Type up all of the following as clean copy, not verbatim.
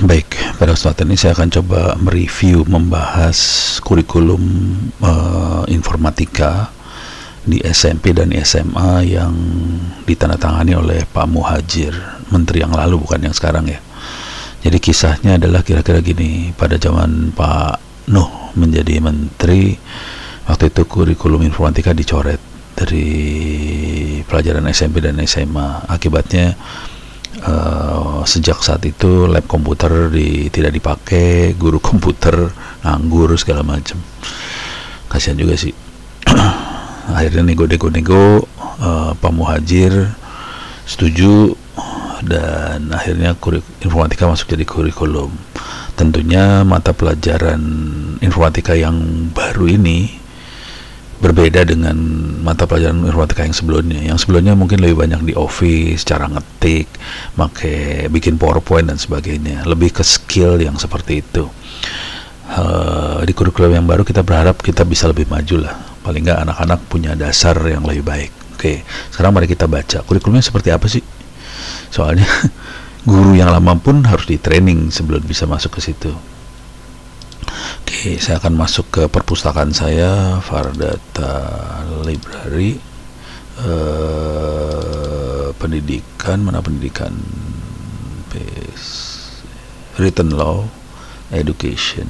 Baik, pada kesempatan ini saya akan coba mereview, membahas kurikulum informatika di SMP dan SMA yang ditandatangani oleh Pak Muhadjir, menteri yang lalu, bukan yang sekarang ya. Jadi kisahnya adalah kira-kira gini, pada zaman Pak Nuh menjadi menteri, waktu itu kurikulum informatika dicoret dari pelajaran SMP dan SMA. Akibatnya sejak saat itu lab komputer tidak dipakai, guru komputer nganggur segala macam. Kasihan juga sih. Akhirnya nego Pak Muhadjir setuju, dan akhirnya informatika masuk jadi kurikulum. Tentunya mata pelajaran informatika yang baru ini berbeda dengan mata pelajaran informatika yang sebelumnya. Yang sebelumnya mungkin lebih banyak di office, cara ngetik, bikin PowerPoint dan sebagainya. Lebih ke skill yang seperti itu. Di kurikulum yang baru kita berharap kita bisa lebih maju lah. Paling nggak anak-anak punya dasar yang lebih baik. Oke, sekarang mari kita baca kurikulumnya seperti apa sih. Soalnya guru yang lama pun harus di training sebelum bisa masuk ke situ. Oke, saya akan masuk ke perpustakaan saya, Fardata Library, pendidikan, mana pendidikan, written law, education.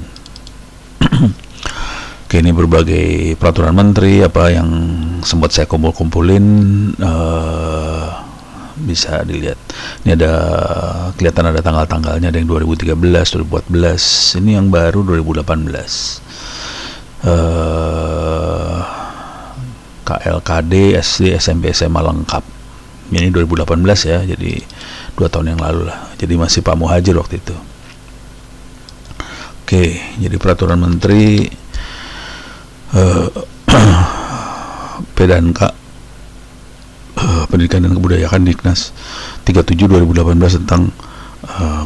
Oke, ini berbagai peraturan menteri apa yang sempat saya kumpulin, bisa dilihat. Ini kelihatan ada tanggal-tanggalnya, ada yang 2013, 2014. Ini yang baru 2018. KLKD, SD, SMP, SMA lengkap. Ini 2018 ya, jadi 2 tahun yang lalu lah. Jadi masih Pak Muhadjir waktu itu. Oke, jadi peraturan menteri P&K Pendidikan dan Kebudayaan Diknas 37 2018 tentang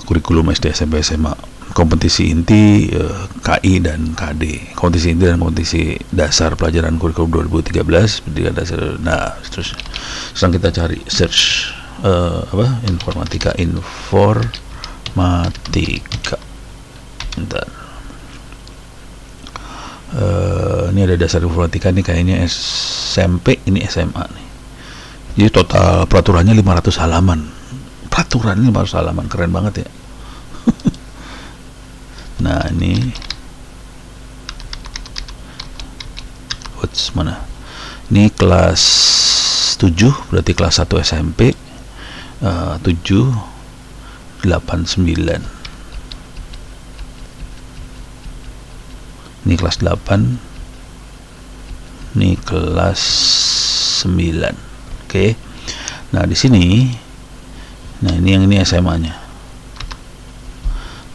kurikulum SD, SMP, SMA. Kompetisi inti KI dan KD. Kompetisi inti dan kompetisi dasar pelajaran kurikulum 2013 pendidikan dasar. Nah, terus sekarang kita cari search informatika. Bentar. Ini ada dasar informatika, ini kayaknya SMP, ini SMA nih. Jadi total peraturannya 500 halaman. Peraturan 500 halaman, keren banget ya. Nah, ini mana? Ini kelas 7, berarti kelas 1 SMP. 7 8 9. Ini kelas 8. Ini kelas 9. Oke. Nah, di sini, nah ini SMA-nya.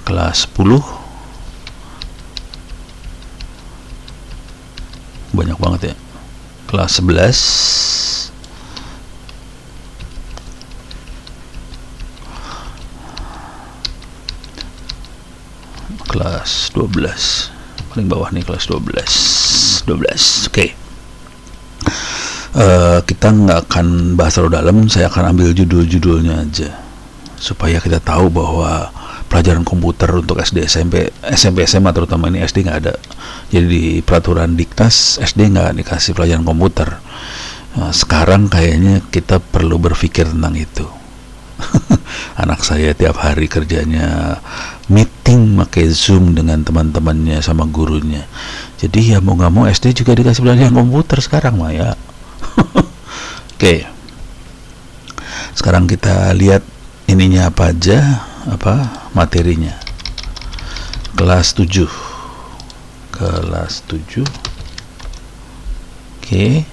Kelas 10. Banyak banget ya. Kelas 11. Kelas 12. Paling bawah nih kelas 12. Oke. Kita nggak akan bahas terlalu dalam, saya akan ambil judul-judulnya aja supaya kita tahu bahwa pelajaran komputer untuk SD, SMP, SMA terutama, ini SD nggak ada. Jadi di peraturan Diknas SD nggak dikasih pelajaran komputer. Sekarang kayaknya kita perlu berpikir tentang itu. Anak saya tiap hari kerjanya meeting pakai Zoom dengan teman-temannya sama gurunya. Jadi ya mau nggak mau SD juga dikasih pelajaran komputer sekarang mah ya. Oke. Sekarang kita lihat ininya apa aja, materinya. Kelas 7. Oke.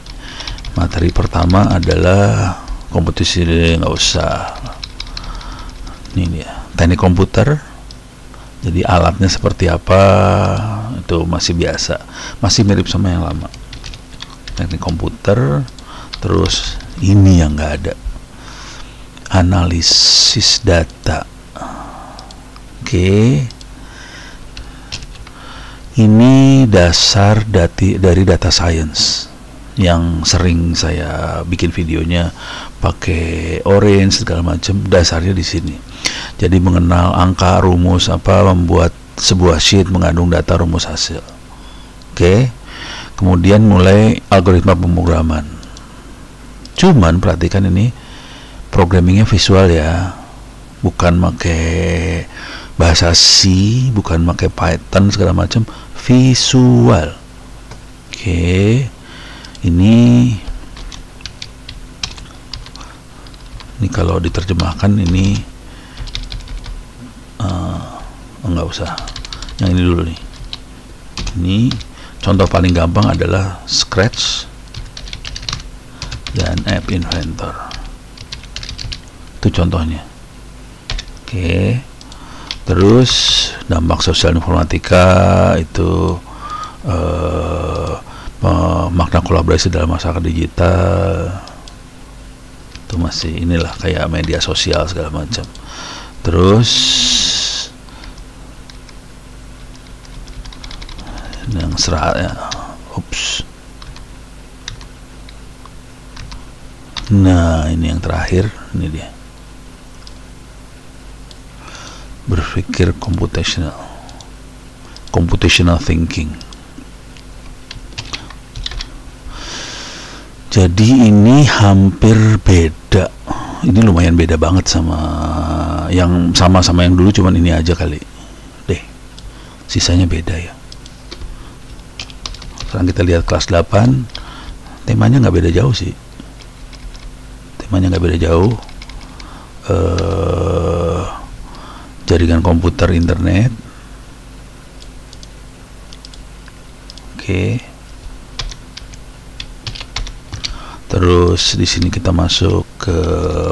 Materi pertama adalah kompetisi, nggak usah. Ini dia, teknik komputer. Jadi alatnya seperti apa itu masih biasa, masih mirip sama yang lama. Teknik komputer. Terus ini yang nggak ada, analisis data. Oke. Ini dasar dari data science yang sering saya bikin videonya pakai orange segala macam, dasarnya di sini. Jadi mengenal angka, rumus apa, membuat sebuah sheet mengandung data, rumus, hasil. Oke. Kemudian mulai algoritma pemrograman. Cuman perhatikan ini programmingnya visual ya, bukan pakai bahasa C, bukan pakai Python segala macam, visual. Oke. Ini kalau diterjemahkan ini enggak usah. Yang ini dulu nih. Ini contoh paling gampang adalah Scratch dan App Inventor. Itu contohnya. Oke. Terus dampak sosial informatika itu makna kolaborasi dalam masyarakat digital. Itu masih inilah kayak media sosial segala macam. Terus yang seratnya, nah ini yang terakhir, ini dia, berpikir computational thinking. Jadi ini hampir beda, ini lumayan beda banget sama yang yang dulu, cuman ini aja kali deh, sisanya beda ya. Sekarang kita lihat kelas 8, temanya nggak beda jauh sih, jaringan komputer, internet. Oke. Terus di sini kita masuk ke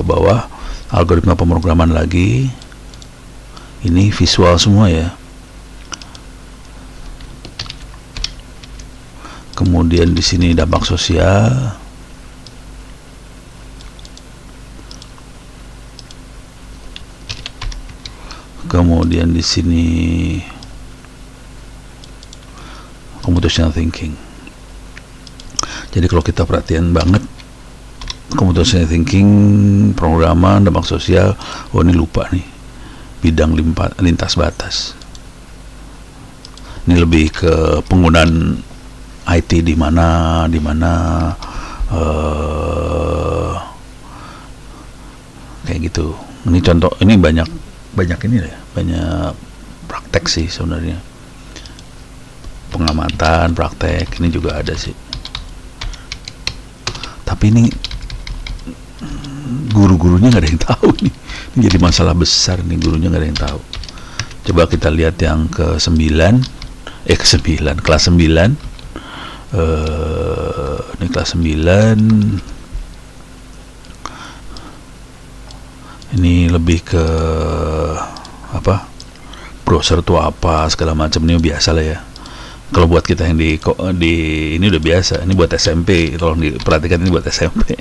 bawah, algoritma pemrograman lagi. Ini visual semua ya. Kemudian di sini dampak sosial. Kemudian di sini computational thinking. Jadi kalau kita perhatian banget computational thinking, pemrograman, dampak sosial, oh ini lupa nih, bidang lintas batas. Ini lebih ke penggunaan IT di mana kayak gitu. Ini contoh, ini banyak ini ya, banyak praktek sih sebenarnya, pengamatan, praktek ini juga ada sih. Tapi ini guru-gurunya nggak ada yang tahu nih. Ini jadi masalah besar nih, gurunya nggak ada yang tahu. Coba kita lihat yang kelas 9. Ini kelas 9. Ini lebih ke apa, browser itu apa segala macam, ini biasa lah ya. Kalau buat kita yang di ini udah biasa. Ini buat SMP, tolong diperhatikan, ini buat SMP.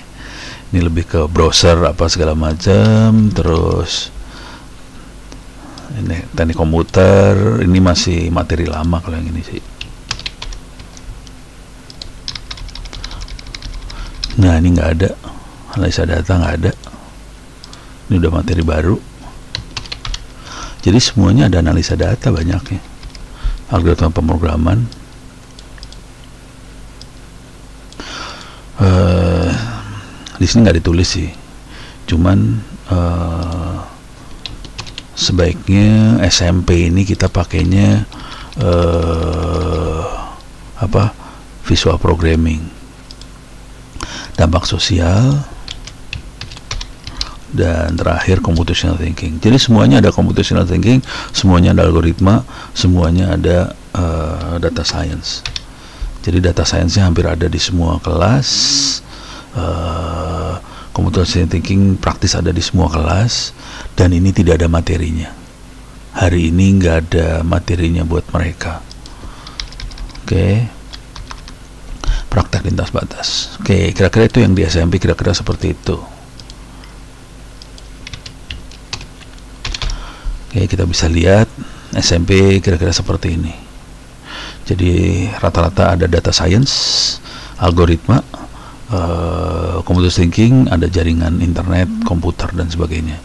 Ini lebih ke browser apa segala macam. Terus ini teknik komputer, ini masih materi lama kalau yang ini sih. Nah ini nggak ada, analisa data nggak ada. Ini udah materi baru. Jadi semuanya ada analisa data banyaknya. Algoritma pemrograman. Di sini nggak ditulis sih. Cuman sebaiknya SMP ini kita pakainya visual programming, dampak sosial, dan terakhir computational thinking. Jadi semuanya ada computational thinking, semuanya ada algoritma, semuanya ada data science. Jadi data science-nya hampir ada di semua kelas. Computational thinking praktis ada di semua kelas, dan ini tidak ada materinya. Hari ini nggak ada materinya buat mereka. Oke. Praktek lintas batas. Oke, kira-kira itu yang di SMP, kira-kira seperti itu. Oke, kita bisa lihat SMP kira-kira seperti ini. Jadi rata-rata ada data science, algoritma, computer thinking, ada jaringan internet, komputer dan sebagainya.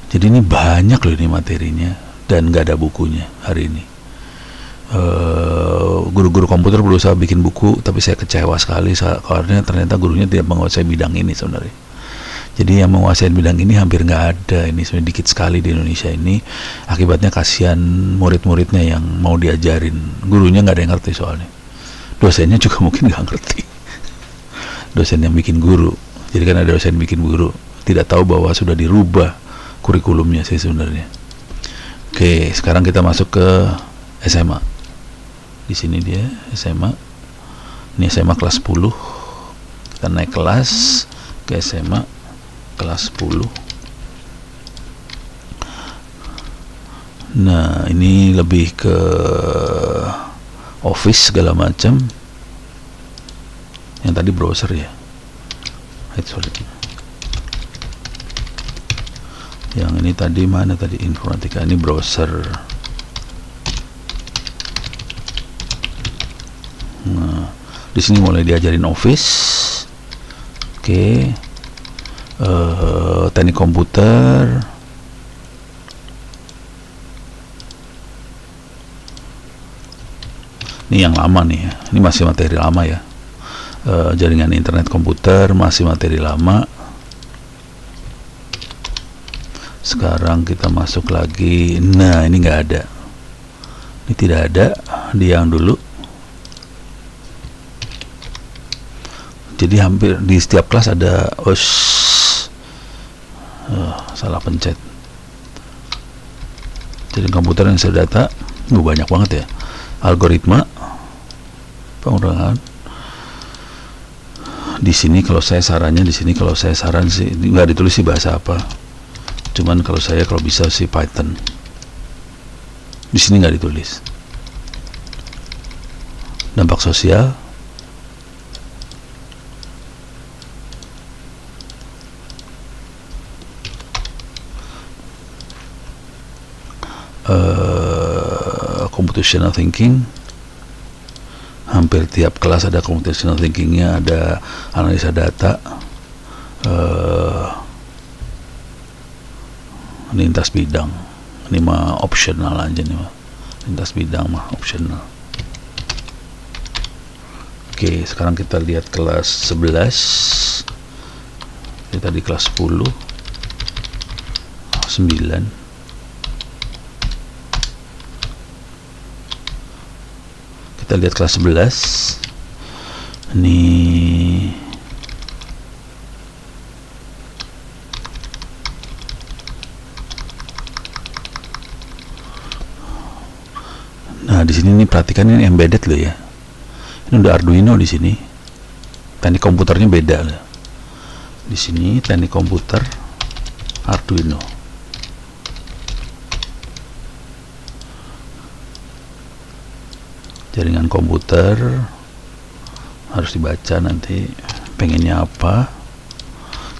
Jadi ini banyak loh ini materinya, dan nggak ada bukunya hari ini. Guru-guru komputer berusaha bikin buku, tapi saya kecewa sekali karena ternyata gurunya tidak menguasai bidang ini sebenarnya. Jadi yang menguasai bidang ini hampir nggak ada, ini sebenarnya dikit sekali di Indonesia ini. Akibatnya kasihan murid-muridnya yang mau diajarin, gurunya nggak ada yang ngerti soalnya. Dosennya juga mungkin nggak ngerti. Dosen yang bikin guru, jadi kan ada dosen bikin guru, tidak tahu bahwa sudah dirubah kurikulumnya sih sebenarnya. Oke, sekarang kita masuk ke SMA. Di sini dia SMA. Ini SMA kelas 10. Kita naik kelas ke SMA kelas 10. Nah, ini lebih ke Office segala macam. Yang tadi browser ya. Sorry. Yang ini tadi mana tadi, informatika, ini browser. Nah, di sini mulai diajarin Office. Oke. Teknik komputer. Ini yang lama nih ya. Ini masih materi lama ya. Jaringan internet komputer masih materi lama. Sekarang kita masuk lagi. Nah, ini nggak ada. Ini tidak ada di yang dulu. Jadi hampir di setiap kelas ada. Salah pencet. Jadi komputer yang saya data banyak banget ya. Algoritma pengurangan. Di sini kalau saya sarannya, di sini kalau saya saran sih nggak ditulis sih bahasa apa. Cuman kalau saya kalau bisa sih Python. Di sini nggak ditulis. Dampak sosial. Computational thinking. Hampir tiap kelas ada computational thinkingnya, ada analisa data. Lintas bidang, ini mah optional aja nih mah. Lintas bidang mah optional. Oke, sekarang kita lihat kelas 11. Ini tadi kelas 10, 9. Kita lihat kelas 11. Ini di sini nih perhatikan, ini embedded loh ya. Ini udah Arduino di sini. Teknik komputernya beda loh. Di sini teknik komputer Arduino. Jaringan komputer harus dibaca nanti pengennya apa.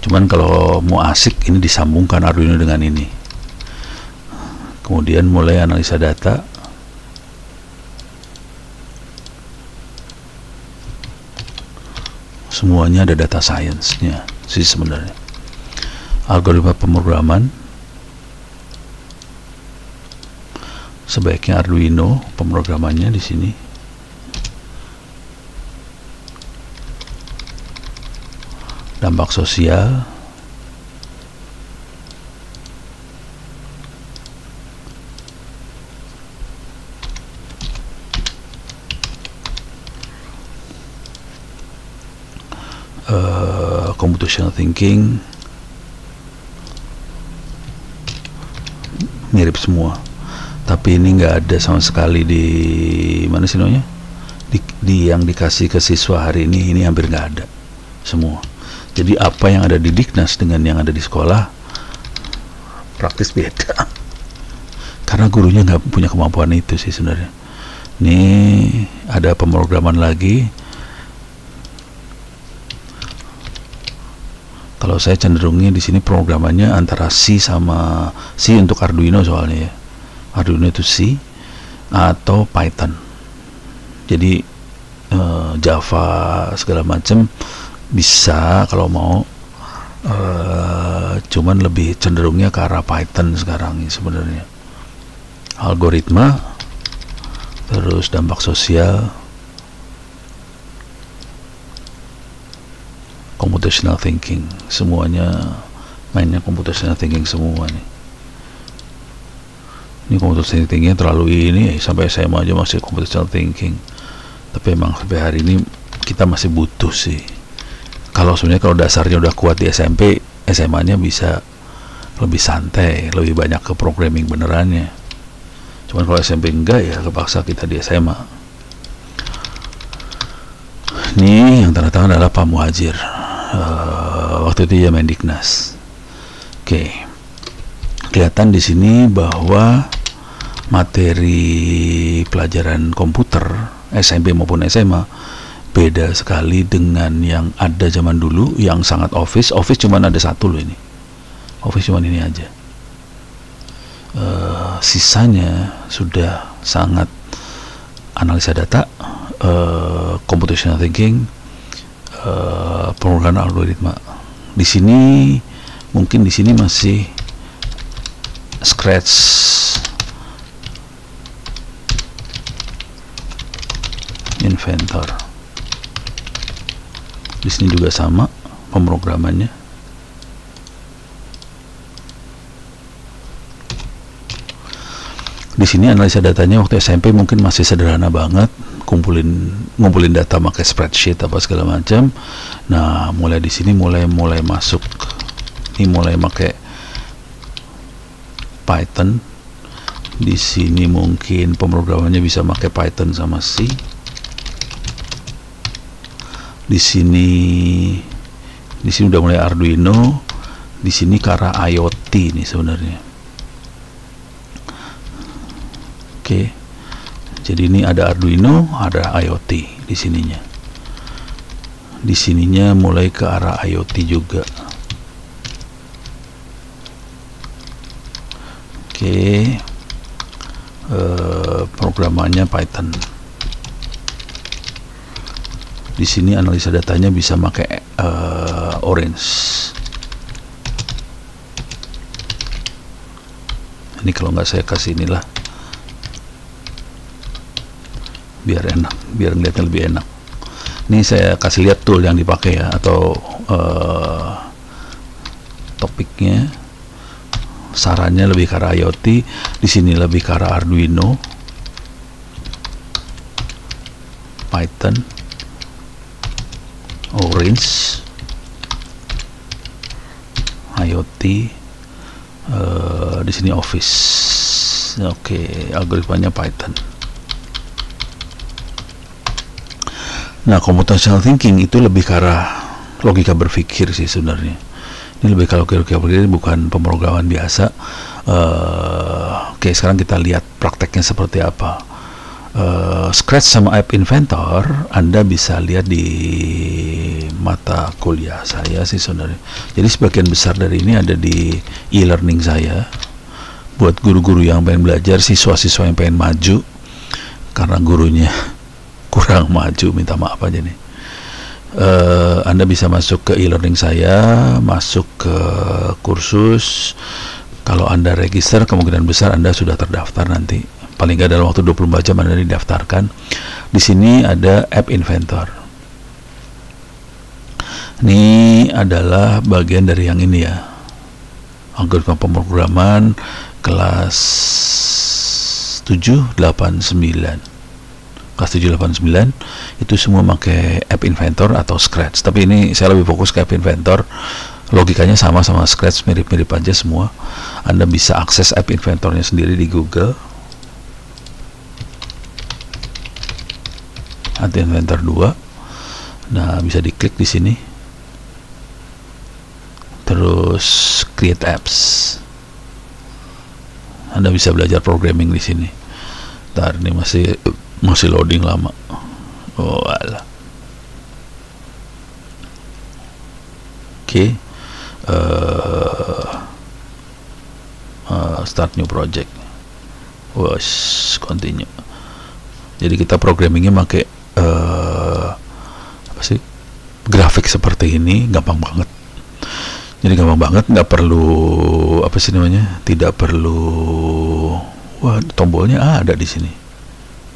Cuman kalau mau asik ini disambungkan Arduino dengan ini. Kemudian mulai analisa data. Semuanya ada data science-nya sih sebenarnya. Algoritma pemrograman. Sebaiknya Arduino pemrogramannya di sini. Dampak sosial. Computational thinking. Mirip semua, tapi ini nggak ada sama sekali di mana sih namanya, di yang dikasih ke siswa hari ini hampir nggak ada semua. Jadi apa yang ada di Diknas dengan yang ada di sekolah praktis beda karena gurunya nggak punya kemampuan itu sih sebenarnya. Ini ada pemrograman lagi. Kalau saya cenderungnya di sini programannya antara C sama C untuk Arduino soalnya ya. Arduino itu C atau Python. Jadi Java segala macam Bisa kalau mau, cuman lebih cenderungnya ke arah Python sekarang ini sebenarnya. Algoritma, terus dampak sosial, computational thinking, semuanya mainnya computational thinking semua nih. Ini computational thinkingnya terlalu ini, sampai SMA aja masih computational thinking. Tapi emang sampai hari ini kita masih butuh sih. Kalau sebenarnya kalau dasarnya udah kuat di SMP, SMA-nya bisa lebih santai, lebih banyak ke programming benerannya. Cuman kalau SMP enggak, ya kepaksa kita di SMA. Ini yang tanda tangan adalah Pak Muhajir. Waktu itu ya Mendiknas. Oke. Kelihatan di sini bahwa materi pelajaran komputer SMP maupun SMA beda sekali dengan yang ada zaman dulu, yang sangat office cuman ada satu loh ini. Office cuman ini aja. Sisanya sudah sangat analisa data, computational thinking, pemrograman algoritma. Di sini mungkin di sini masih Scratch, Inventor. Di sini juga sama pemrogramannya. Di sini analisa datanya waktu SMP mungkin masih sederhana banget, ngumpulin data pakai spreadsheet apa segala macam. Nah, mulai di sini mulai masuk, ini mulai pakai Python. Di sini mungkin pemrogramannya bisa pakai Python sama C. Di sini udah mulai Arduino. Di sini ke arah IoT nih sebenarnya. Oke. Jadi ini ada Arduino, ada IoT di sininya. Di sininya mulai ke arah IoT juga. Oke. Programannya Python. Di sini analisa datanya bisa pakai Orange. Ini kalau nggak saya kasih inilah, biar enak, biar ngeliatnya lebih enak. Ini saya kasih lihat tool yang dipakai ya, atau topiknya. Sarannya lebih ke arah IoT. Di sini lebih ke arah Arduino, Python, Orange, IoT. Di sini Office. Oke, algoritmanya Python. Nah, computational thinking itu lebih ke arah logika berpikir sih sebenarnya. Ini lebih kalau logika berpikir, bukan pemrograman biasa. Oke, sekarang kita lihat prakteknya seperti apa. Scratch sama App Inventor Anda bisa lihat di mata kuliah saya sih sebenarnya. Jadi sebagian besar dari ini ada di e-learning saya. Buat guru-guru yang pengen belajar, siswa-siswa yang pengen maju, karena gurunya kurang maju, minta maaf aja nih. Anda bisa masuk ke e-learning saya, masuk ke kursus. Kalau Anda register, kemungkinan besar Anda sudah terdaftar nanti. Paling nggak dalam waktu 24 jam Anda didaftarkan. Di sini ada App Inventor. Ini adalah bagian dari yang ini ya, algoritma pemrograman kelas 789. Kelas 789 itu semua pakai App Inventor atau Scratch. Tapi ini saya lebih fokus ke App Inventor. Logikanya sama Scratch, mirip-mirip aja semua. Anda bisa akses App Inventornya sendiri di Google. App Inventor 2. Nah, bisa diklik di sini. Terus Create Apps. Anda bisa belajar programming di sini. Ntar ini masih loading lama. Oh alah. Oke. Start new project. Continue. Jadi kita programmingnya pakai apa sih? grafik seperti ini gampang banget. Jadi gampang banget, nggak perlu apa sih namanya, tidak perlu, wah tombolnya ada di sini,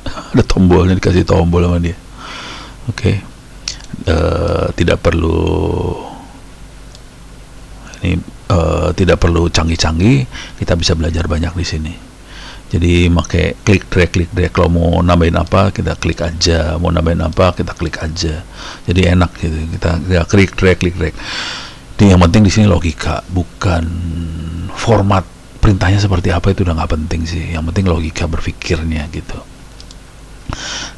ada tombolnya, dikasih tombol sama dia. Oke. Tidak perlu ini, tidak perlu canggih-canggih, kita bisa belajar banyak di sini. Jadi pakai klik drag, kalau mau nambahin apa kita klik aja, mau nambahin apa kita klik aja. Jadi enak gitu, kita klik drag. Yang penting di sini logika, bukan format perintahnya seperti apa, itu udah nggak penting sih. Yang penting logika berpikirnya gitu.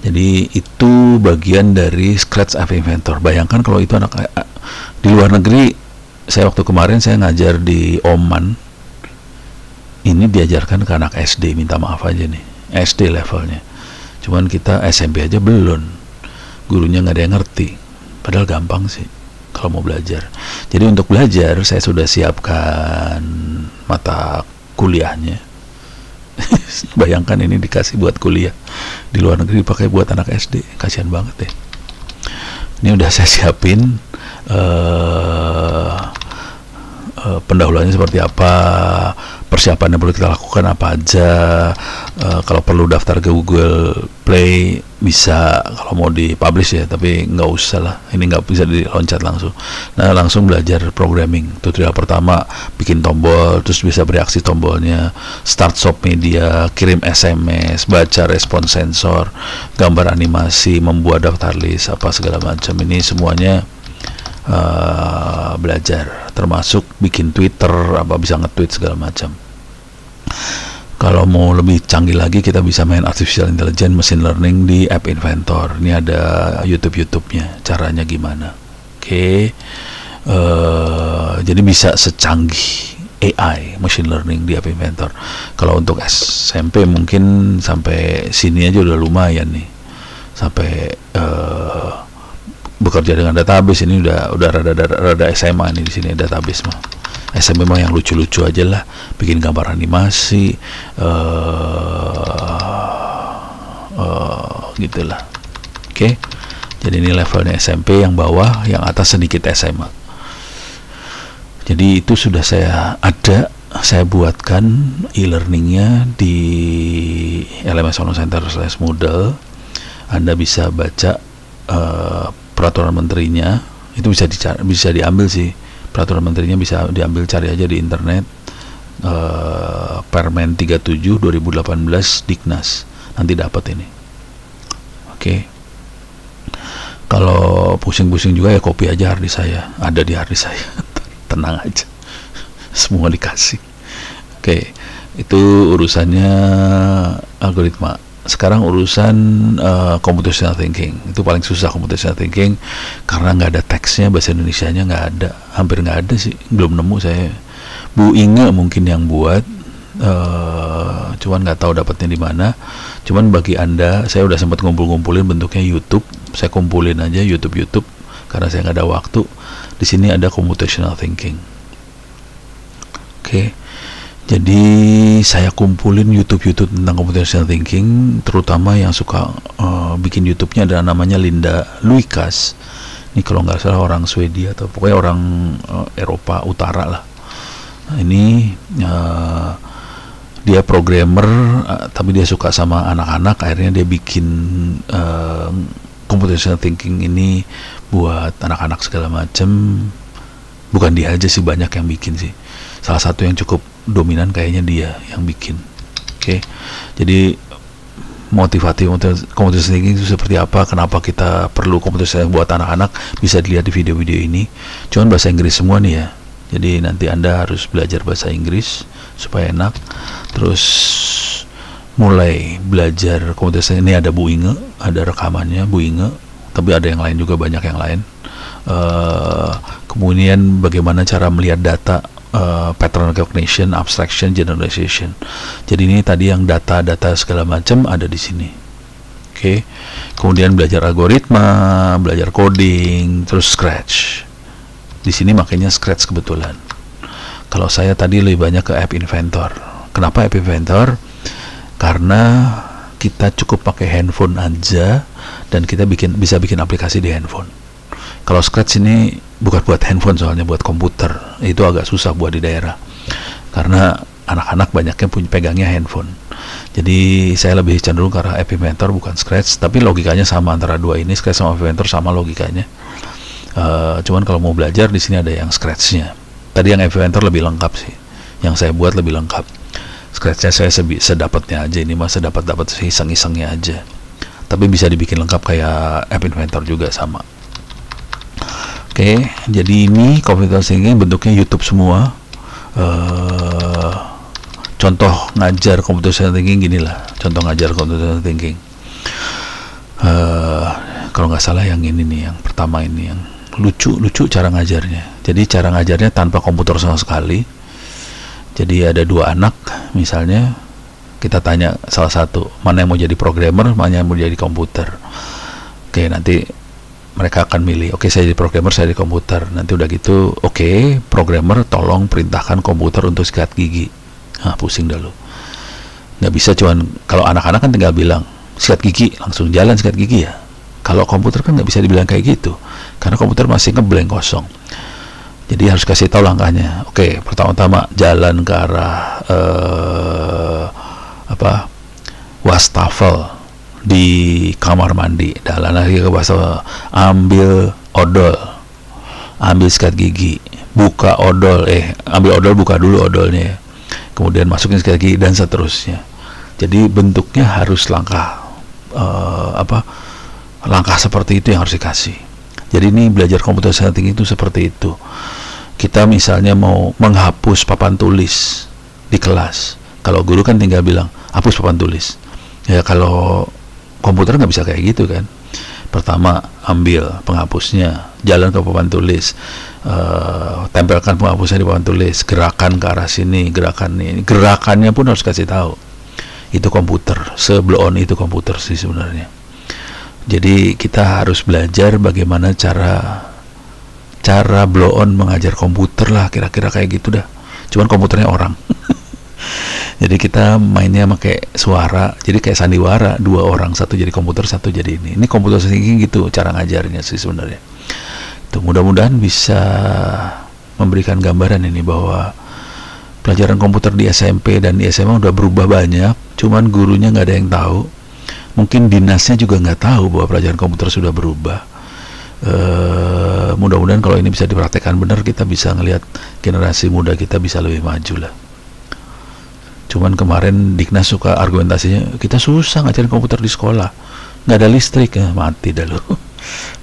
Jadi itu bagian dari Scratch App Inventor. Bayangkan kalau itu anak di luar negeri. Saya waktu kemarin saya ngajar di Oman, ini diajarkan ke anak SD, minta maaf aja nih, SD levelnya. Cuman kita SMP aja belum, gurunya nggak ada yang ngerti. Padahal gampang sih kalau mau belajar. Jadi untuk belajar saya sudah siapkan mata kuliahnya. Bayangkan ini dikasih buat kuliah, di luar negeri dipakai buat anak SD, kasihan banget deh. Ini udah saya siapin pendahuluannya seperti apa, persiapan yang perlu kita lakukan apa aja. Kalau perlu daftar ke Google Play bisa, kalau mau dipublish ya, tapi nggak usah lah, ini nggak bisa diloncat langsung. Nah, langsung belajar programming. Tutorial pertama bikin tombol, terus bisa bereaksi tombolnya, start stop media, kirim SMS, baca respon sensor, gambar animasi, membuat daftar list, apa segala macam. Ini semuanya belajar, termasuk bikin Twitter, apa bisa nge-tweet segala macam. Kalau mau lebih canggih lagi, kita bisa main artificial intelligence, machine learning di App Inventor. Ini ada YouTube-nya, caranya gimana. Oke. Jadi bisa secanggih AI, machine learning di App Inventor. Kalau untuk SMP mungkin sampai sini aja udah lumayan nih, sampai bekerja dengan database. Ini udah rada SMA nih, di sini database mah. SMP mah yang lucu-lucu aja lah, bikin gambar animasi, gitulah. Oke. Jadi ini levelnya SMP, yang bawah, yang atas sedikit SMA. Jadi itu sudah saya saya buatkan e-learningnya di LMS Online Center /Moodle. Anda bisa baca peraturan menterinya, itu bisa diambil sih, peraturan menterinya bisa diambil, cari aja di internet, Permen 37 2018 Diknas, nanti dapat ini. Oke. Kalau pusing-pusing juga ya copy aja harddisk saya, ada di harddisk saya. Tenang aja, semua dikasih. Oke, itu urusannya algoritma. Sekarang urusan computational thinking. Itu paling susah, computational thinking, karena nggak ada teksnya, bahasa Indonesianya nggak ada, hampir nggak ada sih, belum nemu saya. Bu Inge mungkin yang buat, cuman nggak tahu dapatnya di mana. Cuman bagi Anda, saya udah sempat ngumpulin bentuknya YouTube, saya kumpulin aja YouTube karena saya nggak ada waktu. Di sini ada computational thinking. Oke. Jadi saya kumpulin YouTube tentang computational thinking, terutama yang suka bikin YouTube-nya ada namanya Linda Luikas. Ini kalau nggak salah orang Swedia atau pokoknya orang Eropa Utara lah. Nah, ini dia programmer, tapi dia suka sama anak-anak. Akhirnya dia bikin computational thinking ini buat anak-anak segala macam. Bukan dia aja sih, banyak yang bikin sih. Salah satu yang cukup dominan kayaknya dia yang bikin. Oke. Jadi motivatif computational thinking itu seperti apa, kenapa kita perlu computational buat anak-anak, bisa dilihat di video-video ini. Cuman bahasa Inggris semua nih ya. Jadi nanti Anda harus belajar bahasa Inggris supaya enak. Terus mulai belajar computational. Ini ada Bu Inge, ada rekamannya Bu Inge, tapi ada yang lain juga, banyak yang lain. Kemudian bagaimana cara melihat data, pattern recognition, abstraction, generalization. Jadi ini tadi yang data-data segala macam ada di sini. Oke. Kemudian belajar algoritma, belajar coding, terus Scratch. Di sini makanya Scratch kebetulan. Kalau saya tadi lebih banyak ke App Inventor. Kenapa App Inventor? Karena kita cukup pakai handphone aja dan kita bisa bikin aplikasi di handphone. Kalau Scratch ini bukan buat handphone, soalnya buat komputer. Itu agak susah buat di daerah karena anak-anak banyaknya pegangnya handphone. Jadi saya lebih cenderung ke arah App Inventor bukan Scratch, tapi logikanya sama antara dua ini, Scratch sama App Inventor sama logikanya. Cuman kalau mau belajar di sini ada yang Scratch-nya. Tadi yang App Inventor lebih lengkap sih, yang saya buat lebih lengkap. Scratch-nya saya sedapatnya aja, ini mah sedapat iseng-isengnya aja. Tapi bisa dibikin lengkap kayak App Inventor juga sama. Oke, jadi ini computer thinking bentuknya YouTube semua. Contoh ngajar computer thinking gini lah, contoh ngajar computer thinking. Kalau nggak salah yang ini nih, yang pertama ini yang lucu cara ngajarnya. Jadi cara ngajarnya tanpa komputer sama sekali. Jadi ada dua anak misalnya, kita tanya salah satu mana yang mau jadi programmer, mana yang mau jadi komputer. Oke, nanti mereka akan milih, oke, saya jadi programmer, saya jadi komputer. Nanti udah gitu, oke, programmer tolong perintahkan komputer untuk sikat gigi. Nah, pusing dah lu. Nggak bisa cuman, kalau anak-anak kan tinggal bilang sikat gigi, langsung jalan sikat gigi ya. Kalau komputer kan nggak bisa dibilang kayak gitu, karena komputer masih ngeblank kosong. Jadi harus kasih tahu langkahnya. Oke, pertama-tama jalan ke arah wastafel di kamar mandi, jalan lagi ke wastafel, ambil odol, ambil sikat gigi, buka odol, ambil odol, buka dulu odolnya, kemudian masukin sikat gigi dan seterusnya. Jadi bentuknya harus langkah langkah seperti itu yang harus dikasih. Jadi ini belajar computer thinking itu seperti itu. Kita misalnya mau menghapus papan tulis di kelas, kalau guru kan tinggal bilang hapus papan tulis. Ya kalau komputer nggak bisa kayak gitu kan. Pertama ambil penghapusnya, jalan ke papan tulis, tempelkan penghapusnya di papan tulis, gerakan ke arah sini, gerakan ini, gerakannya pun harus kasih tahu. Itu komputer, sebelum itu komputer sih sebenarnya. Jadi kita harus belajar bagaimana cara blow on mengajar komputer lah, kira-kira kayak gitu dah. Cuman komputernya orang. Jadi kita mainnya pakai suara, jadi kayak sandiwara, dua orang, satu jadi komputer, satu jadi ini. Ini komputer thinking gitu cara ngajarnya sih sebenarnya. Itu mudah-mudahan bisa memberikan gambaran ini bahwa pelajaran komputer di SMP dan di SMA udah berubah banyak, cuman gurunya nggak ada yang tahu. Mungkin dinasnya juga nggak tahu bahwa pelajaran komputer sudah berubah. Mudah-mudahan kalau ini bisa dipraktekkan benar, kita bisa ngelihat generasi muda kita bisa lebih maju lah. Cuman kemarin Diknas suka argumentasinya, kita susah ngajarin komputer di sekolah, nggak ada listrik, mati dah lu.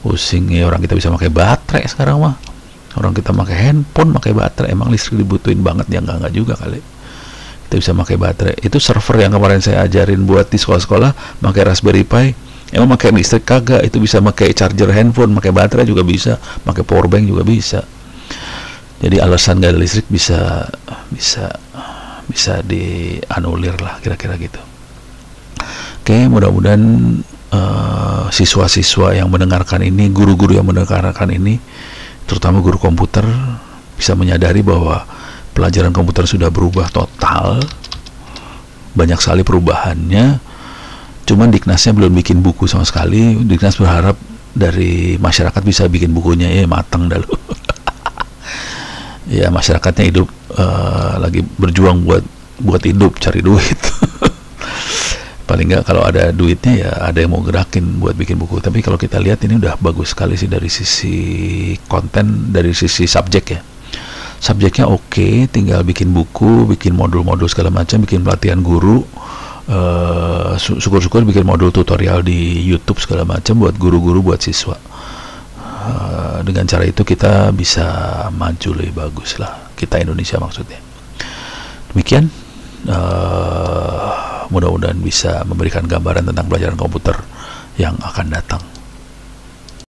Pusing ya, orang kita bisa pakai baterai sekarang mah. Orang kita pakai handphone, pakai baterai, emang listrik dibutuhin banget ya? Nggak juga kali. Kita bisa pakai baterai. Itu server yang kemarin saya ajarin buat di sekolah-sekolah, pakai Raspberry Pi, emang pakai listrik kagak? Itu bisa pakai charger handphone, pakai baterai juga bisa, pakai power bank juga bisa. Jadi alasan nggak ada listrik bisa dianulir lah, kira-kira gitu. Oke, mudah-mudahan siswa-siswa yang mendengarkan ini, guru-guru yang mendengarkan ini, terutama guru komputer, bisa menyadari bahwa pelajaran komputer sudah berubah total, banyak sekali perubahannya. Cuman Diknasnya belum bikin buku sama sekali. Diknas berharap dari masyarakat bisa bikin bukunya, matang dah lu. Ya masyarakatnya hidup lagi berjuang buat hidup, cari duit. Paling nggak kalau ada duitnya ya ada yang mau gerakin buat bikin buku. Tapi kalau kita lihat ini udah bagus sekali sih dari sisi konten, dari sisi subjek ya. Subjeknya oke, tinggal bikin buku, bikin modul-modul segala macam, bikin pelatihan guru. Syukur-syukur bikin modul tutorial di YouTube segala macam buat guru-guru, buat siswa. Dengan cara itu kita bisa maju lebih bagus lah, kita Indonesia maksudnya. Demikian, mudah-mudahan bisa memberikan gambaran tentang pelajaran komputer yang akan datang.